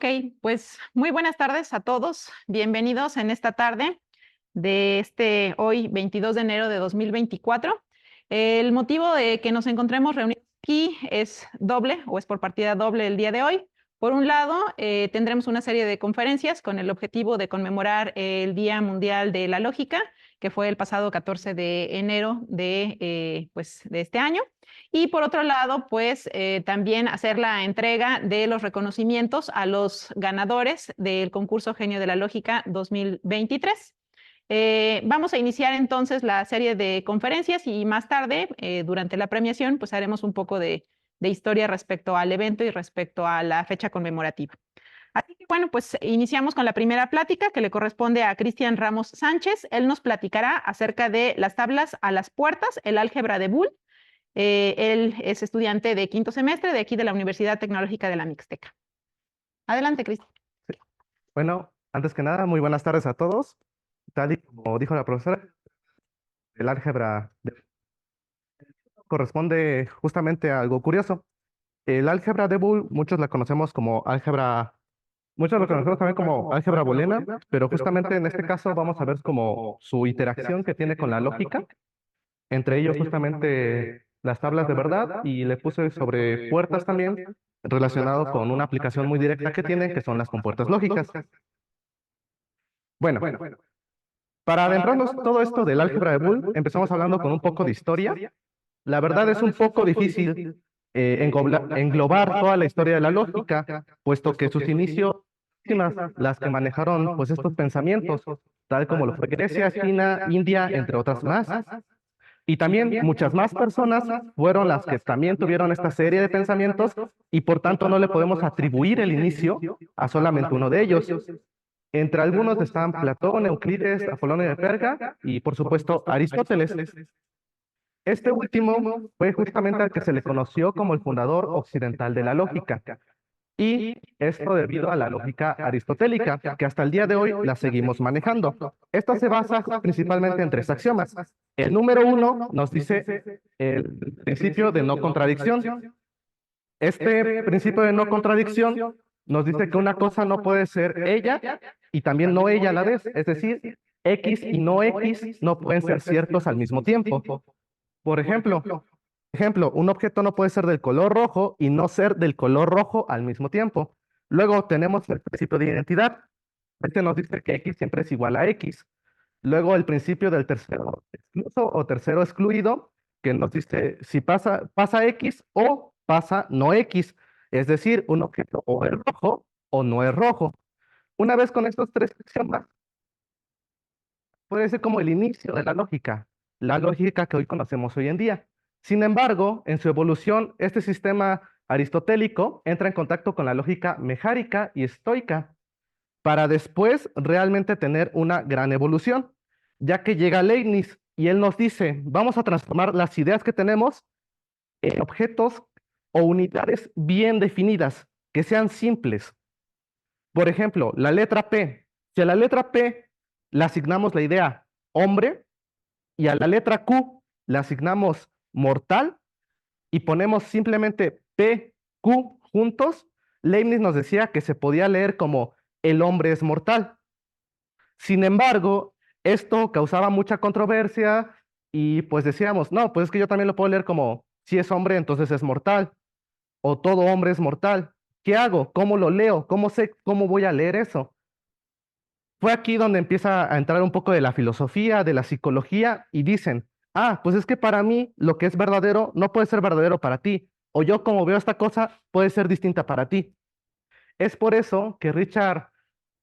Ok, pues muy buenas tardes a todos. Bienvenidos en esta tarde de hoy 22 de enero de 2024. El motivo de que nos encontremos reunidos aquí es doble o es por partida doble el día de hoy. Por un lado, tendremos una serie de conferencias con el objetivo de conmemorar el Día Mundial de la Lógica, que fue el pasado 14 de enero de este año. Y por otro lado, pues también hacer la entrega de los reconocimientos a los ganadores del concurso Genio de la Lógica 2023. Vamos a iniciar entonces la serie de conferencias y más tarde, durante la premiación, pues haremos un poco de historia respecto al evento y respecto a la fecha conmemorativa. Así que bueno, pues iniciamos con la primera plática que le corresponde a Cristian Ramos Sánchez. Él nos platicará acerca de las tablas a las puertas, el álgebra de Boole. Él es estudiante de quinto semestre de aquí de la Universidad Tecnológica de la Mixteca. Adelante, Cristian. Bueno, antes que nada, muy buenas tardes a todos. Tal y como dijo la profesora, el corresponde justamente a algo curioso. El álgebra de Boole, muchos la conocemos como álgebra, muchos lo conocemos también como álgebra booleana, pero justamente en este caso vamos a ver como su interacción que tiene con la lógica, entre ellos justamente las tablas de verdad, y le puse sobre puertas también, relacionado con una aplicación muy directa que tiene, que son las compuertas lógicas. Bueno, para adentrarnos todo esto del álgebra de Boole, empezamos hablando con un poco de historia. La verdad es un poco difícil englobar toda la historia de la lógica, puesto que sus inicios, las que manejaron pues estos pensamientos, tal como lo fue Grecia, China, India, entre otras más. Y también muchas más personas fueron las que también tuvieron esta serie de pensamientos y por tanto no le podemos atribuir el inicio a solamente uno de ellos. Entre algunos están Platón, Euclides, Apolonio de Perga y por supuesto Aristóteles. Este último fue justamente al que se le conoció como el fundador occidental de la lógica. Y esto debido a la lógica aristotélica, que hasta el día de hoy la seguimos manejando. Esta se basa principalmente en tres axiomas. El número uno nos dice el principio de no contradicción. Este principio de no contradicción nos dice que una cosa no puede ser ella y también no ella a la vez. Es decir, X y no X no pueden ser ciertos al mismo tiempo. Por ejemplo, un objeto no puede ser del color rojo y no ser del color rojo al mismo tiempo. Luego tenemos el principio de identidad. Este nos dice que X siempre es igual a X. Luego el principio del tercero excluso o tercero excluido, que nos dice si pasa X o pasa no X. Es decir, un objeto o es rojo o no es rojo. Una vez con estos tres axiomas, puede ser como el inicio de la lógica que hoy conocemos hoy en día. Sin embargo, en su evolución, este sistema aristotélico entra en contacto con la lógica mejárica y estoica, para después realmente tener una gran evolución, ya que llega Leibniz y él nos dice, vamos a transformar las ideas que tenemos en objetos o unidades bien definidas, que sean simples. Por ejemplo, la letra P. Si a la letra P le asignamos la idea hombre y a la letra Q le asignamos mortal y ponemos simplemente P, Q juntos, Leibniz nos decía que se podía leer como el hombre es mortal. Sin embargo, esto causaba mucha controversia y pues decíamos, no, pues es que yo también lo puedo leer como si es hombre, entonces es mortal, o todo hombre es mortal. ¿Qué hago? ¿Cómo lo leo? ¿Cómo sé cómo voy a leer eso? Fue aquí donde empieza a entrar un poco de la filosofía, de la psicología, y dicen, ah, pues es que para mí lo que es verdadero no puede ser verdadero para ti, o yo como veo esta cosa puede ser distinta para ti. Es por eso que Richard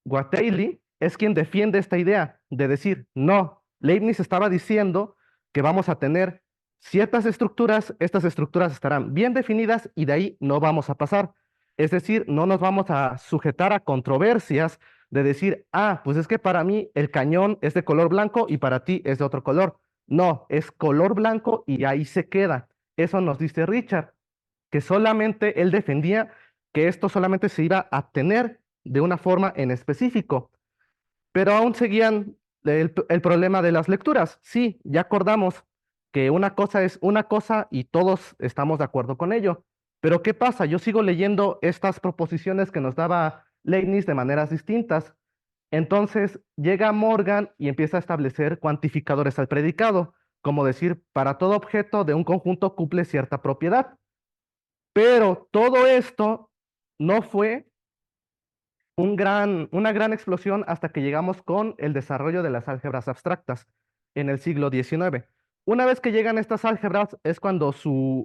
Guattari es quien defiende esta idea de decir, no, Leibniz estaba diciendo que vamos a tener ciertas estructuras, estas estructuras estarán bien definidas y de ahí no vamos a pasar. Es decir, no nos vamos a sujetar a controversias de decir, ah, pues es que para mí el cañón es de color blanco y para ti es de otro color. No, es color blanco y ahí se queda. Eso nos dice Richard, que solamente él defendía que esto solamente se iba a tener de una forma en específico, pero aún seguían el problema de las lecturas. Sí, ya acordamos que una cosa es una cosa y todos estamos de acuerdo con ello, pero ¿qué pasa? Yo sigo leyendo estas proposiciones que nos daba Leibniz de maneras distintas. Entonces llega Morgan y empieza a establecer cuantificadores al predicado, como decir, para todo objeto de un conjunto cumple cierta propiedad. Pero todo esto no fue una gran explosión hasta que llegamos con el desarrollo de las álgebras abstractas en el siglo XIX. Una vez que llegan estas álgebras es cuando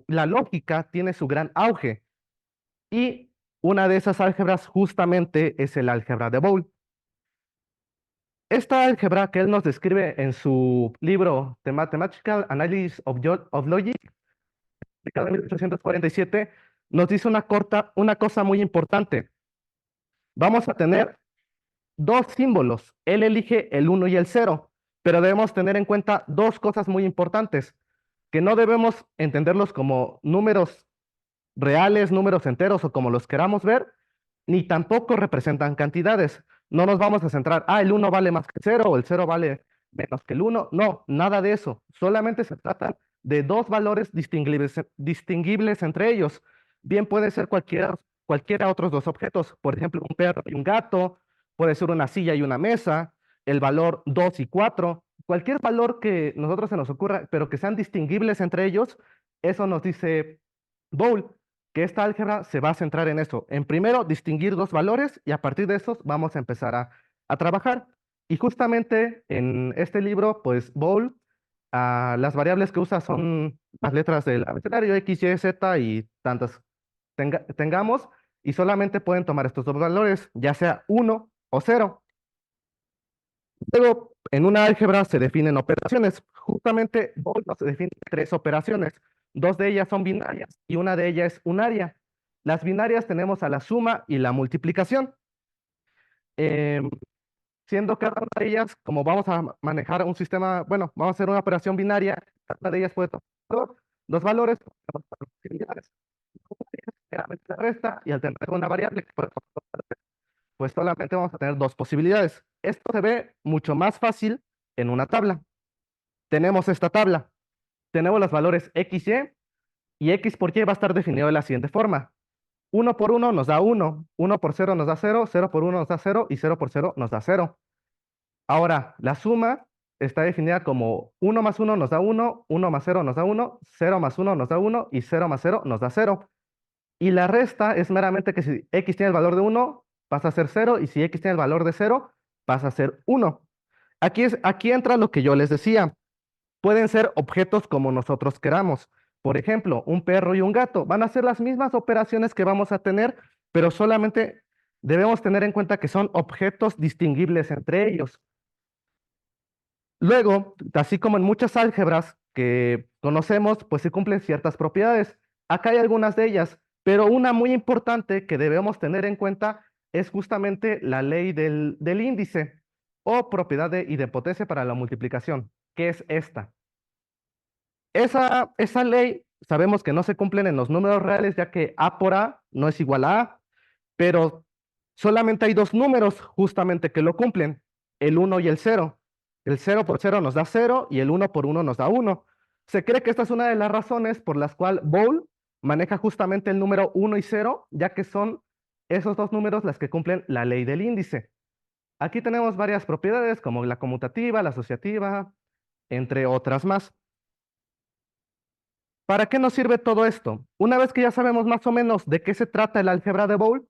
la lógica tiene su gran auge. Y una de esas álgebras justamente es el álgebra de Boole. Esta álgebra que él nos describe en su libro The Mathematical Analysis of Logic, publicado en 1847, nos dice una cosa muy importante. Vamos a tener dos símbolos. Él elige el 1 y el 0, pero debemos tener en cuenta dos cosas muy importantes, que no debemos entenderlos como números reales, números enteros o como los queramos ver, ni tampoco representan cantidades. No nos vamos a centrar, el 1 vale más que el 0 o el 0 vale menos que el 1. No, nada de eso. Solamente se trata de dos valores distinguibles entre ellos. Bien puede ser cualquiera otros dos objetos, por ejemplo, un perro y un gato, puede ser una silla y una mesa, el valor 2 y 4, cualquier valor que nosotros se nos ocurra, pero que sean distinguibles entre ellos, eso nos dice Boole, que esta álgebra se va a centrar en eso. En primero, distinguir dos valores y a partir de esos vamos a empezar a trabajar. Y justamente en este libro, pues Boole, las variables que usa son las letras del abecedario X, Y, Z y tantas tengamos, y solamente pueden tomar estos dos valores, ya sea 1 o 0. Luego, en una álgebra se definen operaciones. Justamente Boole nos define tres operaciones. Dos de ellas son binarias y una de ellas es unaria. Las binarias tenemos a la suma y la multiplicación. Em, Siendo cada una de ellas, como vamos a manejar un sistema, bueno, vamos a hacer una operación binaria, cada una de ellas puede tomar dos valores, tenemos cuatro posibilidades. Generalmente se resta y al tener una variable que puede tomar dos valores, pues solamente vamos a tener dos posibilidades. Esto se ve mucho más fácil en una tabla. Tenemos esta tabla. Tenemos los valores x, y x por y va a estar definido de la siguiente forma. 1 por 1 nos da 1, 1 por 0 nos da 0, 0 por 1 nos da 0 y 0 por 0 nos da 0. Ahora, la suma está definida como 1 más 1 nos da 1, 1 más 0 nos da 1, 0 más 1 nos da 1 y 0 más 0 nos da 0. Y la resta es meramente que si x tiene el valor de 1, pasa a ser 0, y si x tiene el valor de 0, pasa a ser 1. Aquí entra lo que yo les decía. Pueden ser objetos como nosotros queramos. Por ejemplo, un perro y un gato van a ser las mismas operaciones que vamos a tener, pero solamente debemos tener en cuenta que son objetos distinguibles entre ellos. Luego, así como en muchas álgebras que conocemos, pues se cumplen ciertas propiedades. Acá hay algunas de ellas, pero una muy importante que debemos tener en cuenta es justamente la ley del índice o propiedad de idempotencia para la multiplicación, que es esta. Esa ley sabemos que no se cumplen en los números reales, ya que A por A no es igual a A, pero solamente hay dos números justamente que lo cumplen, el 1 y el 0. El 0 por 0 nos da 0 y el 1 por 1 nos da 1. Se cree que esta es una de las razones por las cuales Boole maneja justamente el número 1 y 0, ya que son esos dos números las que cumplen la ley del índice. Aquí tenemos varias propiedades como la conmutativa, la asociativa, entre otras más. ¿Para qué nos sirve todo esto? Una vez que ya sabemos más o menos de qué se trata el álgebra de Boole,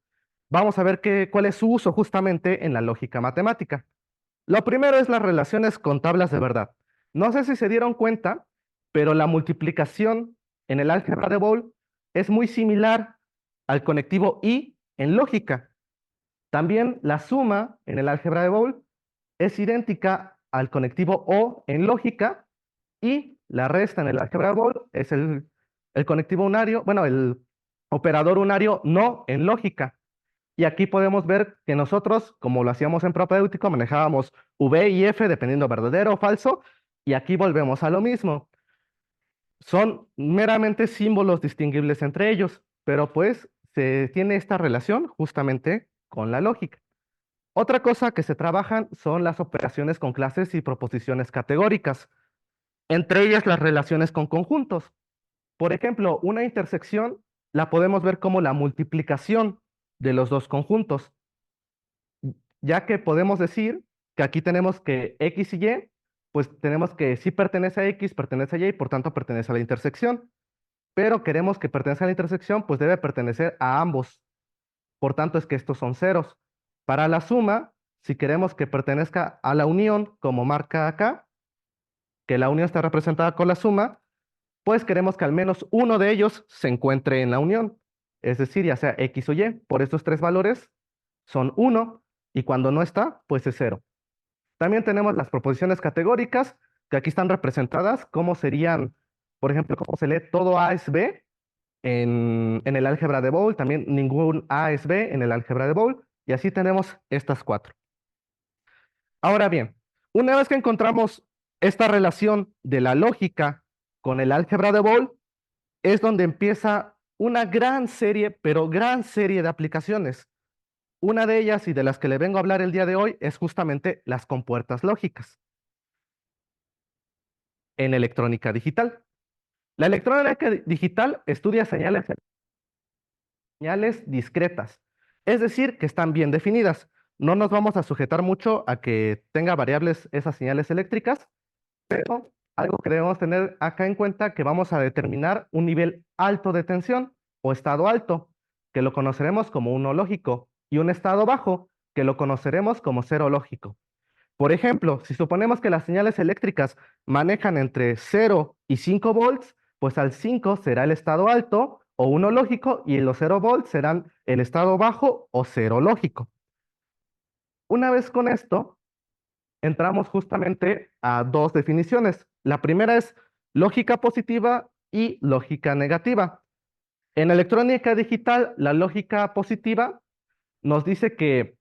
vamos a ver cuál es su uso justamente en la lógica matemática. Lo primero es las relaciones con tablas de verdad. No sé si se dieron cuenta, pero la multiplicación en el álgebra de Boole es muy similar al conectivo y en lógica. También la suma en el álgebra de Boole es idéntica al conectivo o en lógica, y la resta en el álgebra de Boole es el conectivo unario, bueno, el operador unario no en lógica. Y aquí podemos ver que nosotros, como lo hacíamos en propedéutico, manejábamos V y F dependiendo verdadero o falso, y aquí volvemos a lo mismo. Son meramente símbolos distinguibles entre ellos, pero pues se tiene esta relación justamente con la lógica. Otra cosa que se trabajan son las operaciones con clases y proposiciones categóricas, entre ellas las relaciones con conjuntos. Por ejemplo, una intersección la podemos ver como la multiplicación de los dos conjuntos. ya que podemos decir que aquí tenemos que X y Y, pues tenemos que si pertenece a X, pertenece a Y, y por tanto pertenece a la intersección. Pero queremos que pertenezca a la intersección, pues debe pertenecer a ambos. Por tanto, es que estos son ceros. Para la suma, si queremos que pertenezca a la unión, como marca acá, que la unión está representada con la suma, pues queremos que al menos uno de ellos se encuentre en la unión. Es decir, ya sea X o Y. Por estos tres valores son 1 y cuando no está, pues es 0. También tenemos las proposiciones categóricas, que aquí están representadas, como serían, por ejemplo, cómo se lee todo A es B en el álgebra de Boole, también ningún A es B en el álgebra de Boole, y así tenemos estas cuatro. Ahora bien, una vez que encontramos esta relación de la lógica con el álgebra de Boole, es donde empieza una gran serie, pero gran serie de aplicaciones. Una de ellas, y de las que le vengo a hablar el día de hoy, es justamente las compuertas lógicas en electrónica digital. La electrónica digital estudia señales discretas, es decir, que están bien definidas. No nos vamos a sujetar mucho a que tenga variables esas señales eléctricas, pero algo que debemos tener acá en cuenta que vamos a determinar un nivel alto de tensión o estado alto, que lo conoceremos como uno lógico, y un estado bajo, que lo conoceremos como cero lógico. Por ejemplo, si suponemos que las señales eléctricas manejan entre 0 y 5 volts, pues al 5 será el estado alto o uno lógico y los 0 volts serán el estado bajo o cero lógico. Una vez con esto, entramos justamente a dos definiciones. La primera es lógica positiva y lógica negativa. En electrónica digital, la lógica positiva nos dice que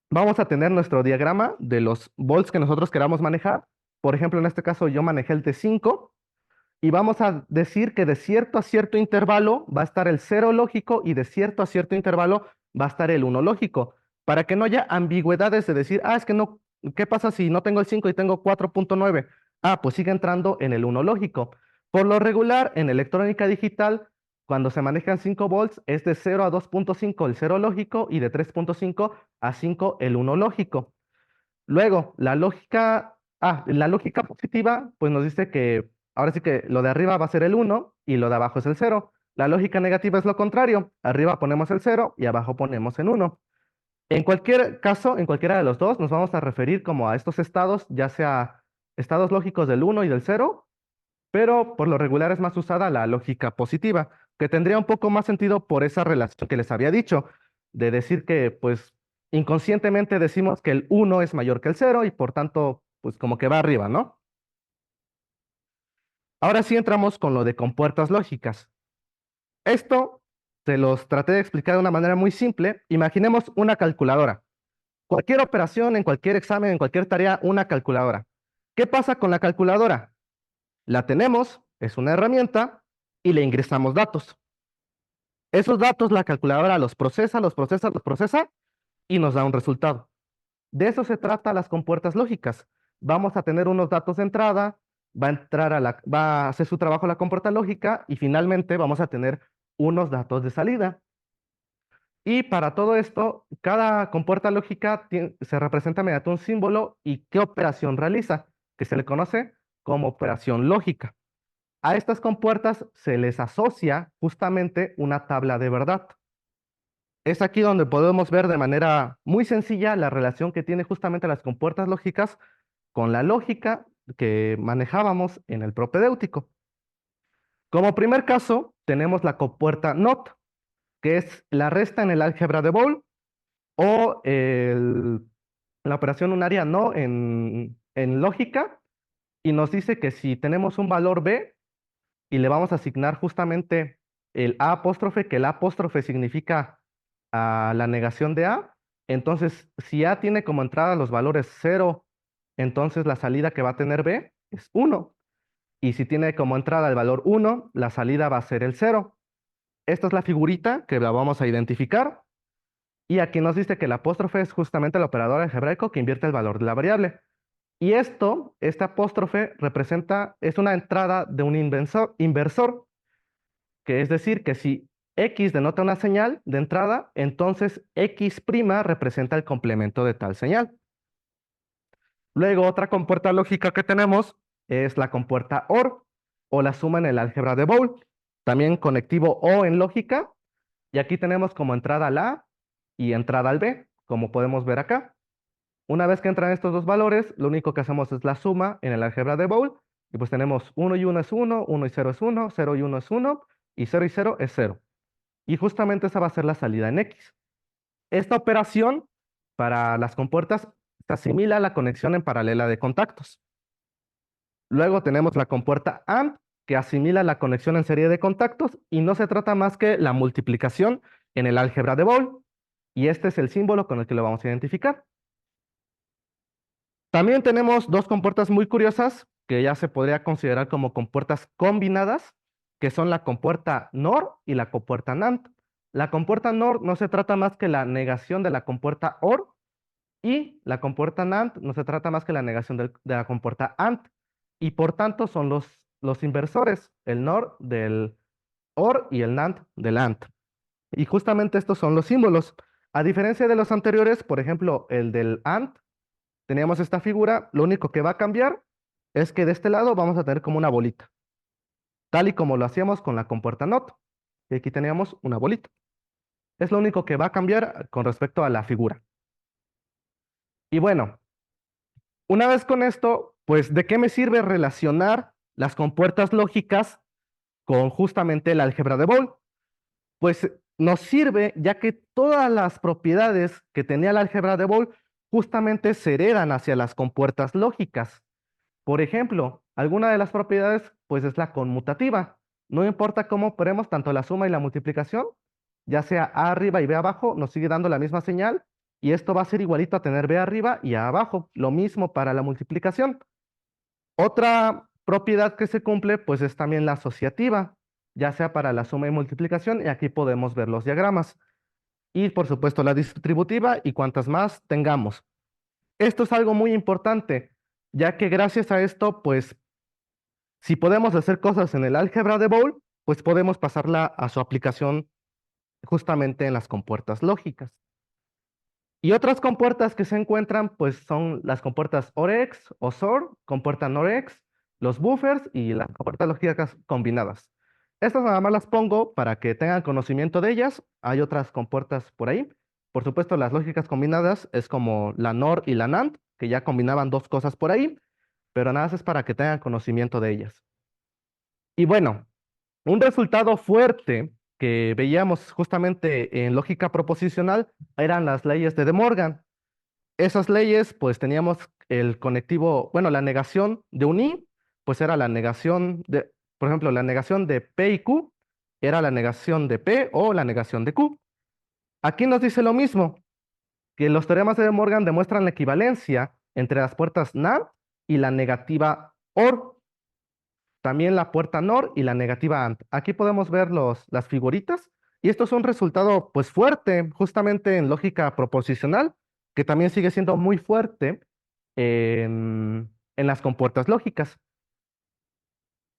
vamos a tener nuestro diagrama de los volts que nosotros queramos manejar. Por ejemplo, en este caso yo manejé el de 5 y vamos a decir que de cierto a cierto intervalo va a estar el cero lógico y de cierto a cierto intervalo va a estar el uno lógico, para que no haya ambigüedades de decir, es que no, ¿qué pasa si no tengo el 5 y tengo 4.9? Pues sigue entrando en el uno lógico. Por lo regular, en electrónica digital, cuando se manejan 5 volts, es de 0 a 2.5 el cero lógico y de 3.5 a 5 el uno lógico. Luego, la lógica positiva, pues nos dice que ahora sí que lo de arriba va a ser el 1 y lo de abajo es el 0. La lógica negativa es lo contrario. Arriba ponemos el 0 y abajo ponemos el 1. En cualquier caso, en cualquiera de los dos, nos vamos a referir como a estos estados, ya sea estados lógicos del 1 y del 0, pero por lo regular es más usada la lógica positiva, que tendría un poco más sentido por esa relación que les había dicho, de decir que pues inconscientemente decimos que el 1 es mayor que el 0 y por tanto pues como que va arriba, ¿no? Ahora sí entramos con lo de compuertas lógicas. Esto se los traté de explicar de una manera muy simple. Imaginemos una calculadora. Cualquier operación, en cualquier examen, en cualquier tarea, una calculadora. ¿Qué pasa con la calculadora? La tenemos, es una herramienta, y le ingresamos datos. Esos datos la calculadora los procesa, los procesa, y nos da un resultado. De eso se trata las compuertas lógicas. Vamos a tener unos datos de entrada, va a hacer su trabajo la compuerta lógica, y finalmente vamos a tener unos datos de salida. Y para todo esto, cada compuerta lógica se representa mediante un símbolo y qué operación realiza, que se le conoce como operación lógica. A estas compuertas se les asocia justamente una tabla de verdad. Es aquí donde podemos ver de manera muy sencilla la relación que tiene justamente las compuertas lógicas con la lógica que manejábamos en el propedéutico. Como primer caso, tenemos la compuerta NOT, que es la resta en el álgebra de Boole, o la operación unaria no en lógica, y nos dice que si tenemos un valor B y le vamos a asignar justamente el A apóstrofe, que el A apóstrofe significa la negación de A, entonces si A tiene como entrada los valores 0, entonces la salida que va a tener B es 1. Y si tiene como entrada el valor 1, la salida va a ser el 0. Esta es la figurita que la vamos a identificar. Y aquí nos dice que el apóstrofe es justamente el operador algebraico que invierte el valor de la variable. Y este apóstrofe es una entrada de un inversor, que es decir, que si X denota una señal de entrada, entonces X' representa el complemento de tal señal. Luego, otra compuerta lógica que tenemos es la compuerta OR, o la suma en el álgebra de Boole. También conectivo O en lógica, y aquí tenemos como entrada al A y entrada al B, como podemos ver acá. Una vez que entran estos dos valores, lo único que hacemos es la suma en el álgebra de Boole, y pues tenemos 1 y 1 es 1, 1 y 0 es 1, 0 y 1 es 1, y 0 y 0 es 0. Y justamente esa va a ser la salida en X. Esta operación para las compuertas se asimila a la conexión en paralela de contactos. Luego tenemos la compuerta AND, que asimila la conexión en serie de contactos y no se trata más que la multiplicación en el álgebra de Boole. Y este es el símbolo con el que lo vamos a identificar. También tenemos dos compuertas muy curiosas que ya se podría considerar como compuertas combinadas, que son la compuerta NOR y la compuerta NAND. La compuerta NOR no se trata más que la negación de la compuerta OR, y la compuerta NAND no se trata más que la negación de la compuerta AND. Y por tanto son los inversores, el NOR del OR y el NAND del AND. Y justamente estos son los símbolos. A diferencia de los anteriores, por ejemplo, el del AND, teníamos esta figura, lo único que va a cambiar es que de este lado vamos a tener como una bolita, tal y como lo hacíamos con la compuerta NOT. Y aquí teníamos una bolita. Es lo único que va a cambiar con respecto a la figura. Y bueno, una vez con esto, pues, ¿de qué me sirve relacionar las compuertas lógicas con justamente el álgebra de Boole? Pues nos sirve ya que todas las propiedades que tenía el álgebra de Boole justamente se heredan hacia las compuertas lógicas. Por ejemplo, alguna de las propiedades pues es la conmutativa. No importa cómo operemos tanto la suma y la multiplicación, ya sea A arriba y B abajo, nos sigue dando la misma señal y esto va a ser igualito a tener B arriba y A abajo. Lo mismo para la multiplicación. Otra propiedad que se cumple pues es también la asociativa, ya sea para la suma y multiplicación, y aquí podemos ver los diagramas. Y por supuesto la distributiva y cuantas más tengamos. Esto es algo muy importante, ya que gracias a esto, pues, si podemos hacer cosas en el álgebra de Boole, pues podemos pasarla a su aplicación justamente en las compuertas lógicas. Y otras compuertas que se encuentran, pues son las compuertas OREX o SOR, compuerta NOREX, los buffers y las compuertas lógicas combinadas. Estas nada más las pongo para que tengan conocimiento de ellas. Hay otras compuertas por ahí. Por supuesto, las lógicas combinadas es como la NOR y la NAND, que ya combinaban dos cosas por ahí, pero nada más es para que tengan conocimiento de ellas. Y bueno, un resultado fuerte que veíamos justamente en lógica proposicional eran las leyes de De Morgan. Esas leyes, pues teníamos el conectivo, bueno, la negación de un i, pues era la negación de, por ejemplo, la negación de P y Q era la negación de P o la negación de Q. Aquí nos dice lo mismo, que los teoremas de De Morgan demuestran la equivalencia entre las puertas NAND y la negativa OR, también la puerta NOR y la negativa AND. Aquí podemos ver las figuritas, y esto es un resultado pues fuerte, justamente en lógica proposicional, que también sigue siendo muy fuerte en las compuertas lógicas.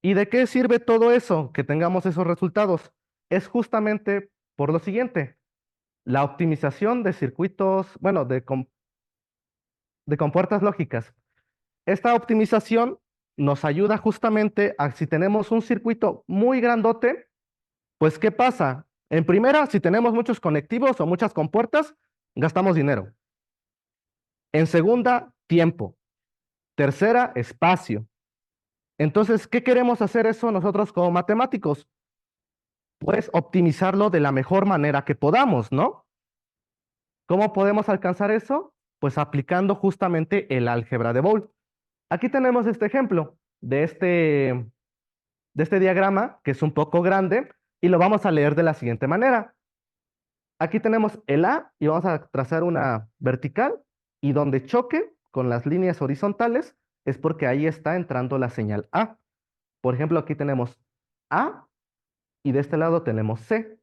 ¿Y de qué sirve todo eso, que tengamos esos resultados? Es justamente por lo siguiente, la optimización de circuitos, bueno, de compuertas lógicas. Esta optimización nos ayuda justamente a si tenemos un circuito muy grandote, pues ¿qué pasa? En primera, si tenemos muchos conectivos o muchas compuertas, gastamos dinero. En segunda, tiempo. Tercera, espacio. Entonces, ¿qué queremos hacer eso nosotros como matemáticos? Pues optimizarlo de la mejor manera que podamos, ¿no? ¿Cómo podemos alcanzar eso? Pues aplicando justamente el álgebra de Boole. Aquí tenemos este ejemplo de este diagrama, que es un poco grande, y lo vamos a leer de la siguiente manera. Aquí tenemos el A y vamos a trazar una vertical, y donde choque con las líneas horizontales es porque ahí está entrando la señal A. Por ejemplo, aquí tenemos A y de este lado tenemos C.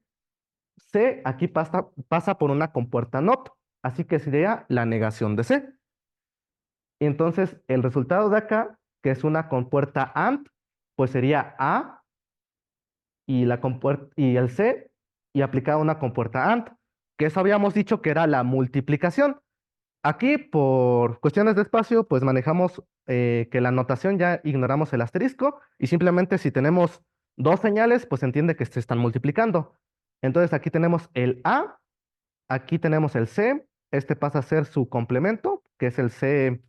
C aquí pasa por una compuerta NOT, así que sería la negación de C. Y entonces el resultado de acá, que es una compuerta AND, pues sería A y el C y aplicada una compuerta AND, que eso habíamos dicho que era la multiplicación. Aquí, por cuestiones de espacio, pues manejamos que la notación ya ignoramos el asterisco y simplemente si tenemos dos señales, pues se entiende que se están multiplicando. Entonces aquí tenemos el A, aquí tenemos el C, este pasa a ser su complemento, que es el C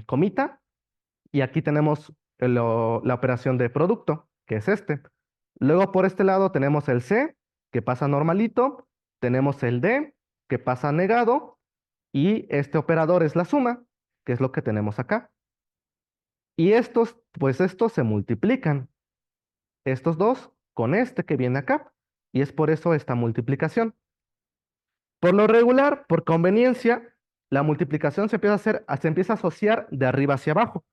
comita, y aquí tenemos la operación de producto, que es este. Luego por este lado tenemos el C, que pasa normalito, tenemos el D, que pasa negado, y este operador es la suma, que es lo que tenemos acá. Y estos, pues estos se multiplican, estos dos con este que viene acá, y es por eso esta multiplicación. Por lo regular, por conveniencia, la multiplicación se empieza a asociar de arriba hacia abajo.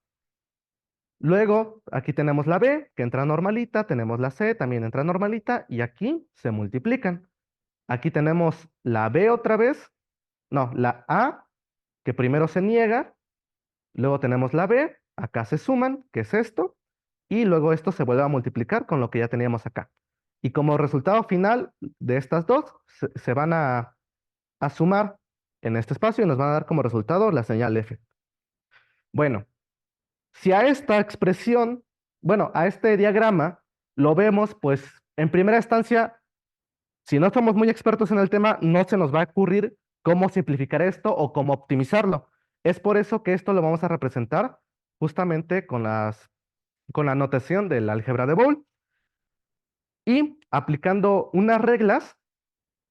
Luego, aquí tenemos la B, que entra normalita, tenemos la C, también entra normalita, y aquí se multiplican. Aquí tenemos la B otra vez, no, la A, que primero se niega, luego tenemos la B, acá se suman, que es esto, y luego esto se vuelve a multiplicar con lo que ya teníamos acá. Y como resultado final de estas dos, se van a sumar en este espacio y nos van a dar como resultado la señal F. Bueno, si a esta expresión, bueno, a este diagrama lo vemos, pues en primera instancia, si no somos muy expertos en el tema, no se nos va a ocurrir cómo simplificar esto o cómo optimizarlo. Es por eso que esto lo vamos a representar justamente con la notación del álgebra de Boole. Y aplicando unas reglas,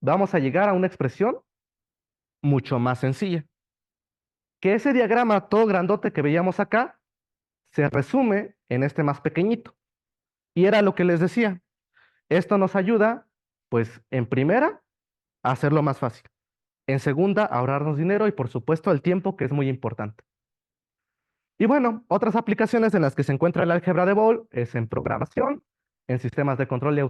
vamos a llegar a una expresión mucho más sencilla. Que ese diagrama todo grandote que veíamos acá se resume en este más pequeñito. Y era lo que les decía. Esto nos ayuda, pues, en primera, a hacerlo más fácil. En segunda, a ahorrarnos dinero y, por supuesto, el tiempo, que es muy importante. Y bueno, otras aplicaciones en las que se encuentra el álgebra de Boole es en programación, en sistemas de control y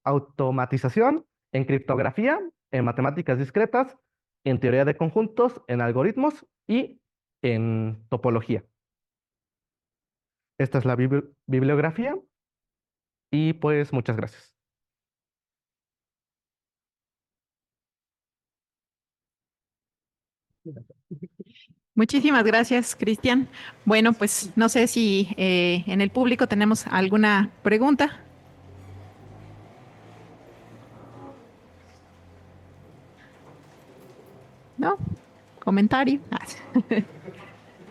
automatización, en criptografía, en matemáticas discretas, en teoría de conjuntos, en algoritmos y en topología. Esta es la bibliografía y pues muchas gracias. Muchísimas gracias, Cristian. Bueno, pues no sé si en el público tenemos alguna pregunta. ¿No? ¿Comentario?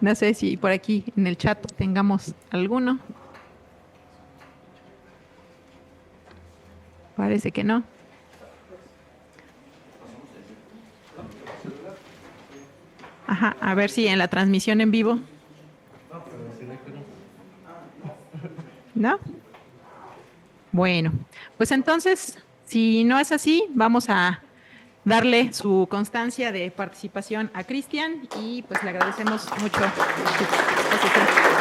No sé si por aquí en el chat tengamos alguno. Parece que no. Ajá, a ver si en la transmisión en vivo. ¿No? Bueno, pues entonces, si no es así, vamos a darle su constancia de participación a Cristian y pues le agradecemos mucho su exposición.